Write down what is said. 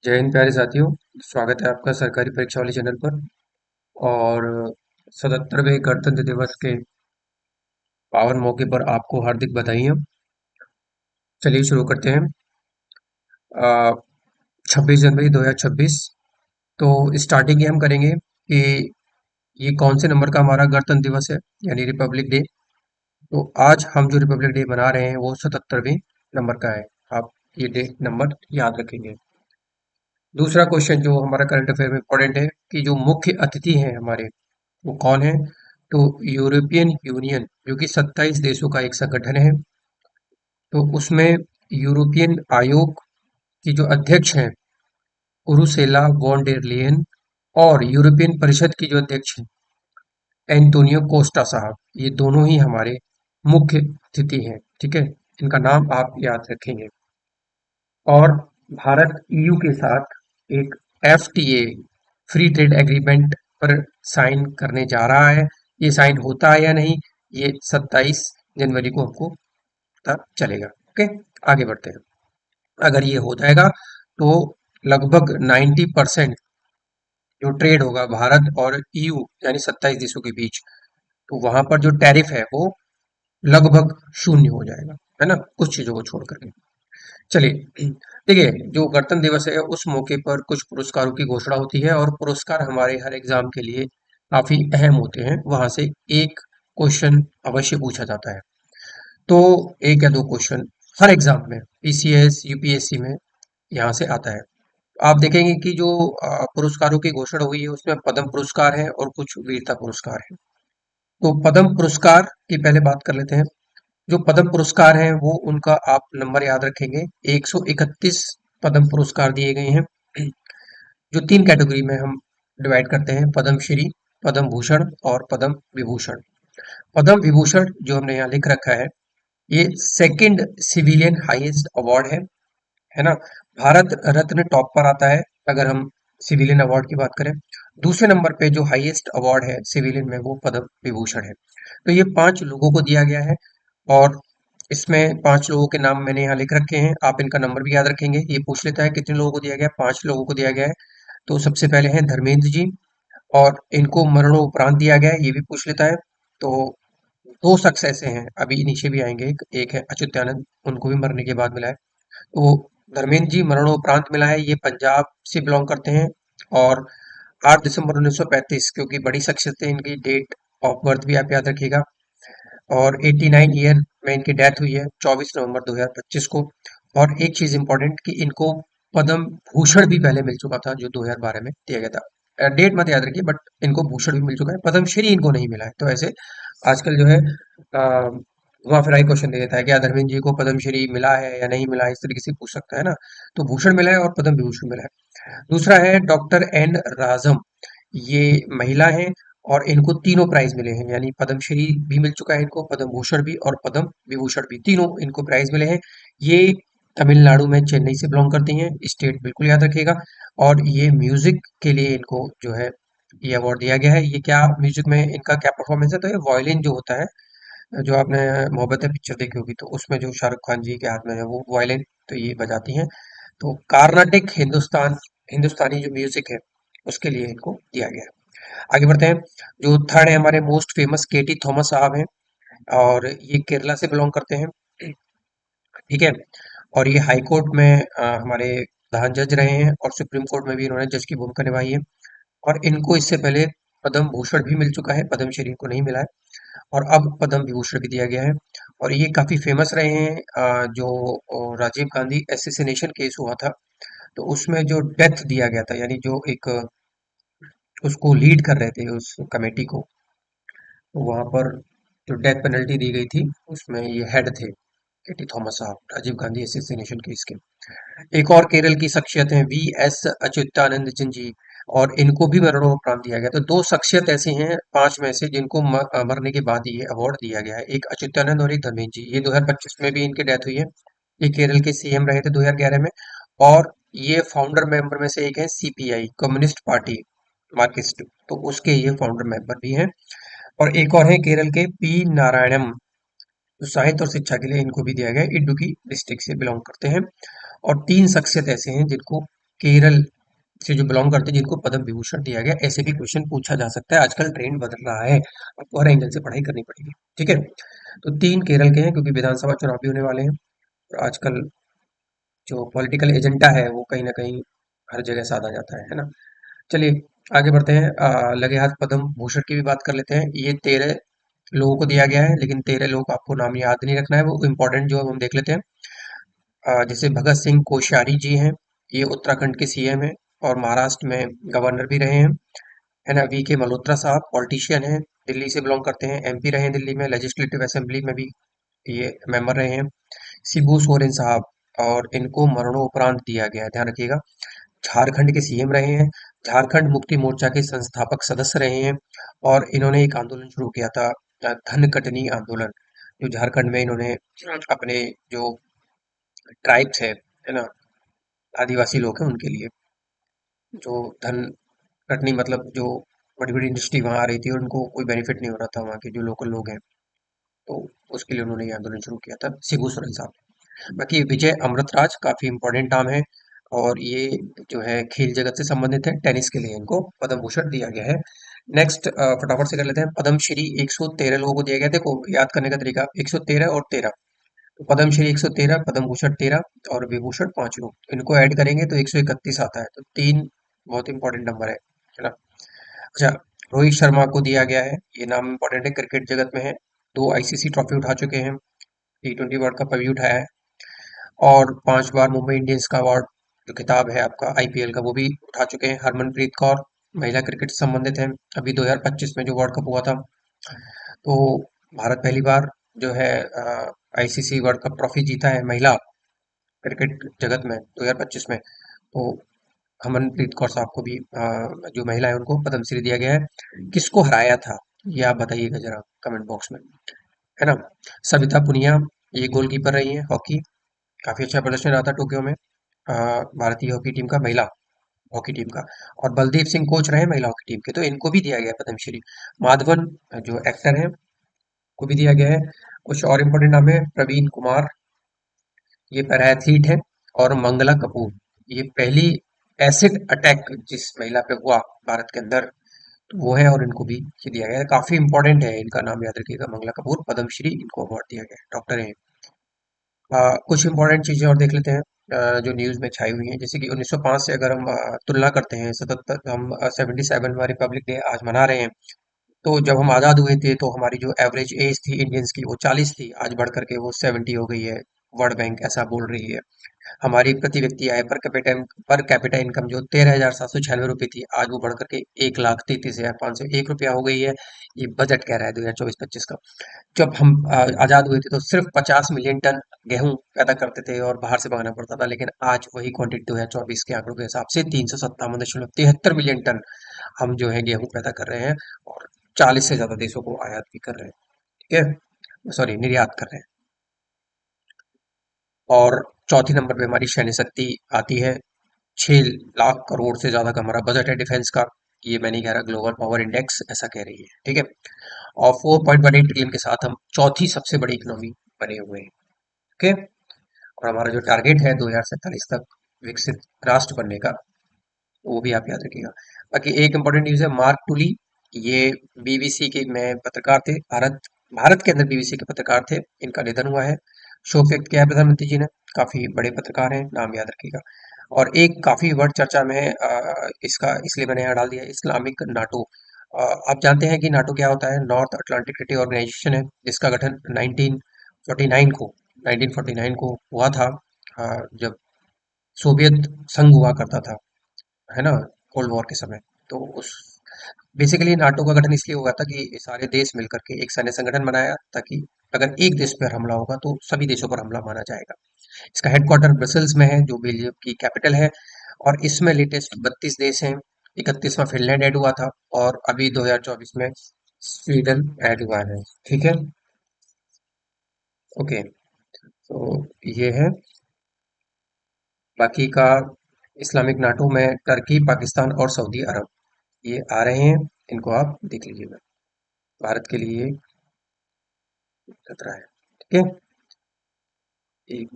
जय हिंद प्यारे साथियों। स्वागत है आपका सरकारी परीक्षा वाले चैनल पर। और 77वें गणतंत्र दिवस के पावन मौके पर आपको हार्दिक बधाइयाँ। चलिए शुरू करते हैं। 26 जनवरी 2026। तो स्टार्टिंग ही हम करेंगे कि ये कौन से नंबर का हमारा गणतंत्र दिवस है, यानी रिपब्लिक डे। तो आज हम जो रिपब्लिक डे मना रहे हैं वो 77वें नंबर का है। आप ये डे नंबर याद रखेंगे। दूसरा क्वेश्चन जो हमारा करंट अफेयर में इंपॉर्टेंट है कि जो मुख्य अतिथि हैं हमारे, वो कौन है। तो यूरोपियन यूनियन जो कि 27 देशों का एक संगठन है, तो उसमें यूरोपियन आयोग की जो अध्यक्ष हैं उर्सुला वॉन डेर लेयन, और यूरोपियन परिषद की जो अध्यक्ष हैं एंटोनियो कोस्टा साहब, ये दोनों ही हमारे मुख्य अतिथि हैं। ठीक है, इनका नाम आप याद रखेंगे। और भारत ईयू के साथ एक एफटीए फ्री ट्रेड एग्रीमेंट पर साइन करने जा रहा है। ये साइन होता है या नहीं, ये 27 जनवरी को हमको पता चलेगा। ओके, आगे बढ़ते हैं। अगर ये हो जाएगा तो लगभग 90% जो ट्रेड होगा भारत और ईयू यानी 27 देशों के बीच, तो वहां पर जो टैरिफ है वो लगभग शून्य हो जाएगा, है ना, कुछ चीजों को छोड़ करके। चलिए, देखिए, जो गणतंत्र दिवस है उस मौके पर कुछ पुरस्कारों की घोषणा होती है, और पुरस्कार हमारे हर एग्जाम के लिए काफी अहम होते हैं। वहां से एक क्वेश्चन अवश्य पूछा जाता है। तो एक या दो क्वेश्चन हर एग्जाम में, पीसीएस यूपीएससी में, यहाँ से आता है। आप देखेंगे कि जो पुरस्कारों की घोषणा हुई है उसमें पद्म पुरस्कार है और कुछ वीरता पुरस्कार है। तो पद्म पुरस्कार की पहले बात कर लेते हैं। जो पद्म पुरस्कार हैं वो उनका आप नंबर याद रखेंगे। 131 पद्म पुरस्कार दिए गए हैं, जो तीन कैटेगरी में हम डिवाइड करते हैं: पद्म श्री, पद्म भूषण और पद्म विभूषण। पद्म विभूषण जो हमने यहाँ लिख रखा है, ये सेकंड सिविलियन हाईएस्ट अवार्ड है ना। भारत रत्न टॉप पर आता है अगर हम सिविलियन अवार्ड की बात करें। दूसरे नंबर पे जो हाईएस्ट अवार्ड है सिविलियन में वो पद्म विभूषण है। तो ये 5 लोगों को दिया गया है, और इसमें 5 लोगों के नाम मैंने यहाँ लिख रखे हैं। आप इनका नंबर भी याद रखेंगे। ये पूछ लेता है कितने लोगों को दिया गया है, 5 लोगों को दिया गया है। तो सबसे पहले हैं धर्मेंद्र जी, और इनको मरणोपरांत दिया गया है, ये भी पूछ लेता है। तो दो शख्स ऐसे हैं, अभी नीचे भी आएंगे, एक है अच्युतानंद, उनको भी मरने के बाद मिला है। तो धर्मेंद्र जी मरणोपरांत मिला है, ये पंजाब से बिलोंग करते हैं। और 8 दिसंबर 1935, क्योंकि बड़ी शख्सियत है, इनकी डेट ऑफ बर्थ भी आप याद रखिएगा। और 89 ईयर में इनकी डेथ हुई है 24 नवंबर 2025 को। और एक चीज इंपॉर्टेंट कि इनको पद्म भूषण भी पहले मिल चुका था, जो 2012 में दिया गया था। डेट मत याद रखिए, बट इनको भूषण भी मिल चुका है, पद्मश्री इनको नहीं मिला है। तो ऐसे आजकल जो है घुमा फिरा क्वेश्चन दे देता है, क्या धर्मेंद्र जी को पद्मश्री मिला है या नहीं मिला है, इस तरीके से पूछ सकता है ना। तो भूषण मिला है और पद्म विभूषण मिला है। दूसरा है डॉक्टर एन राजम, ये महिला हैं, और इनको तीनों प्राइज मिले हैं, यानी पद्मश्री भी मिल चुका है इनको, पद्म भूषण भी और पद्म विभूषण भी, तीनों इनको प्राइज मिले हैं। ये तमिलनाडु में चेन्नई से बिलोंग करती हैं, स्टेट बिल्कुल याद रखिएगा। और ये म्यूजिक के लिए इनको जो है ये अवार्ड दिया गया है। ये क्या म्यूजिक में इनका क्या परफॉर्मेंस है, तो ये वायलिन जो होता है, जो आपने मोहब्बत है पिक्चर देखी होगी, तो उसमें जो शाहरुख खान जी के हाथ में है वो वायलिन, तो ये बजाती हैं। तो कार्नाटिक हिंदुस्तानी जो म्यूजिक है उसके लिए इनको दिया गया है। आगे बढ़ते हैं। जो थर्ड है हमारे मोस्ट फेमस केटी थॉमस साहब हैं, और ये केरला से बिलोंग करते हैं। ठीक है, और ये हाई कोर्ट में हमारे प्रधान जज रहे हैं, और सुप्रीम कोर्ट में भी इन्होंने जज की भूमिका निभाई है। और इनको इससे पहले पद्म भूषण भी मिल चुका है, पद्मश्री इनको नहीं मिला है, और अब पद्म विभूषण भी दिया गया है। और ये काफी फेमस रहे हैं। जो राजीव गांधी एसेसिनेशन केस हुआ था, तो उसमें जो डेथ दिया गया था, यानी जो एक उसको लीड कर रहे थे उस कमेटी को, तो वहां पर जो डेथ पेनल्टी दी गई थी उसमें ये हेड थे, केटी थॉमस साहब, राजीव गांधी एसेसिनेशन केस के। एक और केरल की शख्सियत है वी एस अच्युतानंद जी, और इनको भी मरणोपरांत दिया गया। तो दो शख्सियत ऐसी हैं 5 में से जिनको मरने के बाद ये अवार्ड दिया गया है, एक अच्युतानंद और एक धर्मेंद्र जी। ये 2025 में भी इनकी डेथ हुई है। ये केरल के सीएम रहे थे 2011 में। और ये फाउंडर मेंबर में से एक है सीपीआई, कम्युनिस्ट पार्टी मार्क्सिस्ट, तो उसके ये फाउंडर मेंबर भी हैं। और एक और है केरल के पी नारायणम, तो साहित्य और शिक्षा के लिए इनको भी दिया गया है, इडुक्की डिस्ट्रिक्ट से बिलोंग करते हैं। और 3 शख्सियत ऐसे हैं जिनको केरल से जो बिलोंग करते हैं जिनको पद्म विभूषण दिया गया, ऐसे भी क्वेश्चन पूछा जा सकता है। आजकल ट्रेंड बदल रहा है, आपको हर एंगल से पढ़ाई करनी पड़ेगी। ठीक है, तो 3 केरल के हैं क्योंकि विधानसभा चुनाव भी होने वाले हैं और आजकल जो पॉलिटिकल एजेंडा है वो कहीं ना कहीं हर जगह साधा जाता है ना। चलिए आगे बढ़ते हैं। लगे हाथ पद्म भूषण की भी बात कर लेते हैं। ये 13 लोगों को दिया गया है, लेकिन 13 लोगों को आपको नाम याद नहीं रखना है, वो इम्पोर्टेंट जो है हम देख लेते हैं। जैसे भगत सिंह कोश्यारी जी हैं, ये उत्तराखंड के सीएम हैं और महाराष्ट्र में गवर्नर भी रहे हैं, है ना। वी के मल्होत्रा साहब पॉलिटिशियन हैं, दिल्ली से बिलोंग करते हैं, एमपी रहे हैं दिल्ली में, लेजिस्लेटिव असेंबली में भी ये मेंबर रहे हैं। शिबू सोरेन साहब, और इनको मरणोपरांत दिया गया है, ध्यान रखिएगा। झारखंड के सीएम रहे हैं, झारखंड मुक्ति मोर्चा के संस्थापक सदस्य रहे हैं और इन्होंने एक आंदोलन शुरू किया था, धन कटनी आंदोलन, जो झारखंड में इन्होंने अपने जो ट्राइब्स है ना, आदिवासी लोग हैं उनके लिए, जो धन कटनी मतलब जो बड़ी बड़ी इंडस्ट्री वहाँ आ रही थी और उनको कोई बेनिफिट नहीं हो रहा था, वहाँ के जो लोकल लोग हैं, तो उसके लिए उन्होंने ये आंदोलन शुरू किया था, शिबू सोरेन साहब। बाकी विजय अमृतराज काफी इंपॉर्टेंट नाम है और ये जो है खेल जगत से संबंधित है, टेनिस के लिए इनको पद्म भूषण दिया गया है। नेक्स्ट फटाफट से कर लेते हैं। पद्म श्री 113 लोगों को दिया गया। देखो याद करने का तरीका 113 और 13, तो पद्म श्री 113, पद्म भूषण 13 और विभूषण 5 लोग, इनको ऐड करेंगे तो 131 आता है। तो 3 बहुत इंपॉर्टेंट नंबर है ना। अच्छा, रोहित शर्मा को दिया गया है, ये नाम इंपॉर्टेंट है, क्रिकेट जगत में है, 2 आईसीसी ट्रॉफी उठा चुके हैं, T20 वर्ल्ड कप अभी उठाया है और 5 बार मुंबई इंडियंस का अवार्ड जो खिताब है आपका आईपीएल का वो भी उठा चुके हैं। हरमनप्रीत कौर महिला क्रिकेट से संबंधित है, अभी 2025 में जो वर्ल्ड कप हुआ था, तो भारत पहली बार जो है आईसीसी वर्ल्ड कप ट्रॉफी जीता है महिला क्रिकेट जगत में 2025 में। तो हरमनप्रीत कौर साहब को भी जो महिला है उनको पद्मश्री दिया गया है। किसको हराया था ये आप बताइएगा जरा कमेंट बॉक्स में, है ना। सविता पुनिया, ये गोलकीपर रही है हॉकी, काफी अच्छा प्रदर्शन रहा था टोक्यो में भारतीय हॉकी टीम का, महिला हॉकी टीम का। और बलदेव सिंह कोच रहे महिला हॉकी टीम के, तो इनको भी दिया गया पद्मश्री। माधवन जो एक्टर हैं को भी दिया गया है। कुछ और इम्पोर्टेंट नाम है, प्रवीण कुमार ये पैरा एथलीट है, और मंगला कपूर ये पहली एसिड अटैक जिस महिला पे हुआ भारत के अंदर, तो वो है और इनको भी ये दिया गया है। काफी इंपॉर्टेंट है, इनका नाम याद रखिएगा, मंगला कपूर, पद्मश्री इनको अवार्ड दिया गया है, डॉक्टर है। कुछ इंपॉर्टेंट चीजें और देख लेते हैं जो न्यूज में छाई हुई हैं। जैसे कि 1905 से अगर हम तुलना करते हैं, 77 हम 77वां रिपब्लिक डे आज मना रहे हैं, तो जब हम आज़ाद हुए थे तो हमारी जो एवरेज एज थी इंडियंस की वो 40 थी, आज बढ़ करके वो 70 हो गई है, वर्ल्ड बैंक ऐसा बोल रही है। हमारी प्रति व्यक्ति आय पर कैपिटा इनकम जो 13,796 रुपये थी, आज वो बढ़ करके 1,33,501 रुपया हो गई है। ये बजट कह रहा है 2024-25 का। जब हम आज़ाद हुए थे तो सिर्फ 50 मिलियन टन गेहूं पैदा करते थे और बाहर से मंगाना पड़ता था, लेकिन आज वही क्वांटिटी 2024 के आंकड़ों के हिसाब से 357.73 मिलियन टन हम जो है गेहूं पैदा कर रहे हैं और 40 से ज्यादा देशों को आयात भी कर रहे हैं। ठीक है, सॉरी निर्यात कर रहे हैं। और चौथी नंबर पे हमारी सैन्य शक्ति आती है, 6 लाख करोड़ से ज्यादा का हमारा बजट है डिफेंस का। ये मैं नहीं कह रहा, ग्लोबल पावर इंडेक्स ऐसा कह रही है। ठीक है, और 4.18 ट्रिलियन के साथ हम चौथी सबसे बड़ी इकोनॉमी बने हुए हैं। ओके, और हमारा जो टारगेट है 2047 तक विकसित राष्ट्र बनने का, वो भी आप याद रखिएगा। बाकी एक इंपॉर्टेंट न्यूज है, मार्क टूली, ये बीबीसी के में पत्रकार थे, भारत भारत के अंदर बीबीसी के पत्रकार थे, इनका निधन हुआ है। शोक व्यक्त किया है प्रधानमंत्री जी ने, काफी बड़े पत्रकार हैं, नाम याद रखिएगा। और एक काफी वर्ड चर्चा में है, इसका इसलिए मैंने यहाँ डाल दिया, इस्लामिक नाटो। आप जानते हैं कि नाटो क्या होता है, नॉर्थ अटलांटिक ट्रीटी ऑर्गेनाइजेशन है, जिसका गठन 1949 को 1949 को हुआ था, जब सोवियत संघ हुआ करता था, है ना, कोल्ड वॉर के समय। तो उस बेसिकली नाटो का गठन इसलिए हुआ था कि सारे देश मिलकर के एक सैन्य संगठन बनाया, ताकि अगर एक देश पर हमला होगा तो सभी देशों पर हमला माना जाएगा। इसका हेडक्वार्टर ब्रसल्स में है, जो बेल्जियम की कैपिटल है, और इसमें लेटेस्ट 32 देश हैं। 31वां फिनलैंड ऐड हुआ था और अभी 2024 में स्वीडन ऐड हुआ है। ठीक है, ओके, तो ये है बाकी का। इस्लामिक नाटो में टर्की, पाकिस्तान और सऊदी अरब ये आ रहे हैं, इनको आप देख लीजिएगा, भारत के लिए खतरा है। ठीक है, एक